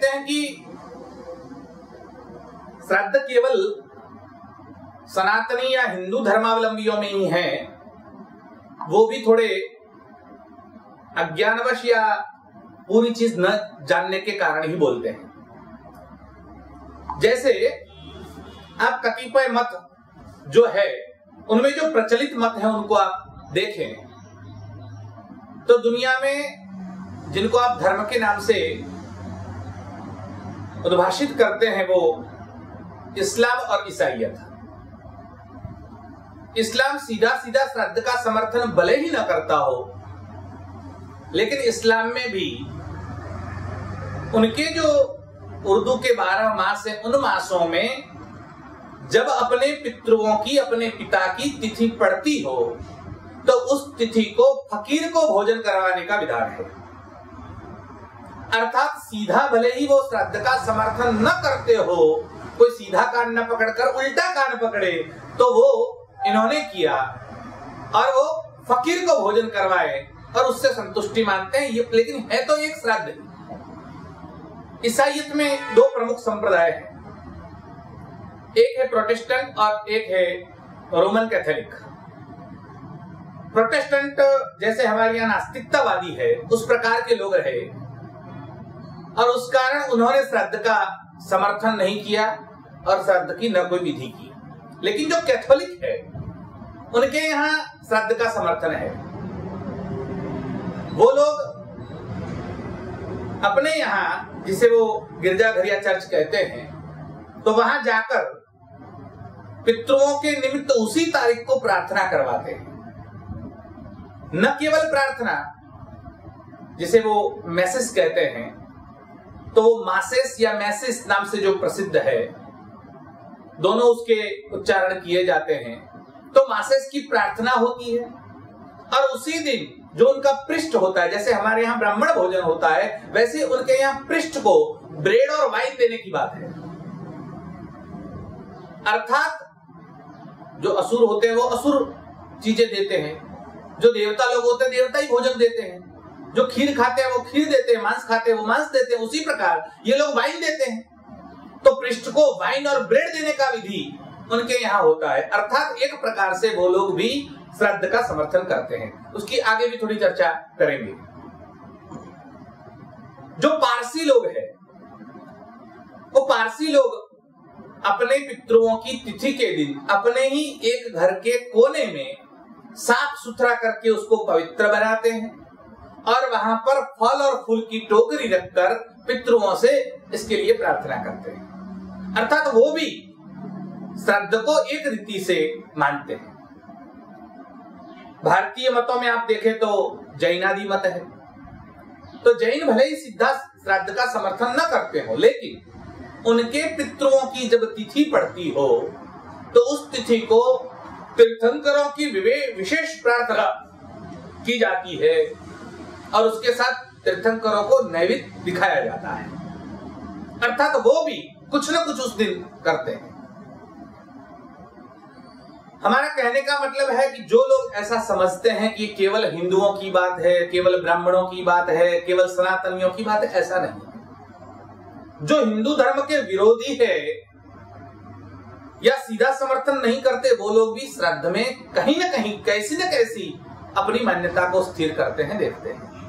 कहते हैं कि श्राद्ध केवल सनातनी या हिंदू धर्मावलंबियों में ही है, वो भी थोड़े अज्ञानवश या पूरी चीज न जानने के कारण ही बोलते हैं। जैसे आप कतिपय मत जो है उनमें जो प्रचलित मत है उनको आप देखें तो दुनिया में जिनको आप धर्म के नाम से उद्भाषित करते हैं वो इस्लाम और ईसाईयत। इस्लाम सीधा सीधा श्राद्ध का समर्थन भले ही न करता हो, लेकिन इस्लाम में भी उनके जो उर्दू के 12 मास हैं उन मासों में जब अपने पितृओं की, अपने पिता की तिथि पड़ती हो तो उस तिथि को फकीर को भोजन करवाने का विधान है। अर्थात सीधा भले ही वो श्राद्ध का समर्थन न करते हो, कोई सीधा कान न पकड़कर उल्टा कान पकड़े, तो वो इन्होंने किया और वो फकीर को भोजन करवाए और उससे संतुष्टि मानते हैं। ये लेकिन है तो एक श्राद्ध। ईसाईयत में 2 प्रमुख संप्रदाय हैं, एक है प्रोटेस्टेंट और एक है रोमन कैथोलिक। प्रोटेस्टेंट जैसे हमारे यहाँ नास्तिकतावादी है उस प्रकार के लोग रहे और उस कारण उन्होंने श्राद्ध का समर्थन नहीं किया और श्राद्ध की न कोई विधि की। लेकिन जो कैथोलिक है उनके यहाँ श्राद्ध का समर्थन है। वो लोग अपने यहाँ, जिसे वो गिरजाघर या चर्च कहते हैं, तो वहां जाकर पितरों के निमित्त उसी तारीख को प्रार्थना करवाते हैं। न केवल प्रार्थना, जिसे वो मैसेस कहते हैं, तो वो मासेस या मैसेस नाम से जो प्रसिद्ध है, दोनों उसके उच्चारण किए जाते हैं। तो मासेस की प्रार्थना होती है और उसी दिन जो उनका पृष्ठ होता है, जैसे हमारे यहाँ ब्राह्मण भोजन होता है, वैसे उनके यहाँ पृष्ठ को ब्रेड और वाइन देने की बात है। अर्थात जो असुर होते हैं वो असुर चीजें देते हैं, जो देवता लोग होते हैं देवता ही भोजन देते हैं, जो खीर खाते हैं वो खीर देते हैं, मांस खाते हैं वो मांस देते हैं। उसी प्रकार ये लोग वाइन देते हैं, तो पृष्ठ को वाइन और ब्रेड देने का विधि उनके यहाँ होता है। अर्थात एक प्रकार से वो लोग भी श्राद्ध का समर्थन करते हैं। उसकी आगे भी थोड़ी चर्चा करेंगे। जो पारसी लोग हैं, वो पारसी लोग अपने पितरों की तिथि के दिन अपने ही एक घर के कोने में साफ सुथरा करके उसको पवित्र बनाते हैं और वहां पर फल और फूल की टोकरी रखकर पितरों से इसके लिए प्रार्थना करते हैं। अर्थात वो भी श्राद्ध को एक रीति से मानते हैं। भारतीय मतों में आप देखें तो जैनादि मत है, तो जैन भले ही सीधा श्राद्ध का समर्थन न करते हो, लेकिन उनके पितरों की जब तिथि पड़ती हो तो उस तिथि को तीर्थंकरों की विशेष प्रार्थना की जाती है और उसके साथ तीर्थंकरों को नैवेद्य दिखाया जाता है। अर्थात वो भी कुछ न कुछ उस दिन करते हैं। हमारा कहने का मतलब है कि जो लोग ऐसा समझते हैं कि केवल हिंदुओं की बात है, केवल ब्राह्मणों की बात है, केवल सनातनियों की बात है, ऐसा नहीं। जो हिंदू धर्म के विरोधी है या सीधा समर्थन नहीं करते, वो लोग भी श्राद्ध में कहीं न कहीं, कैसी न कैसी अपनी मान्यता को स्थिर करते हैं, देखते हैं।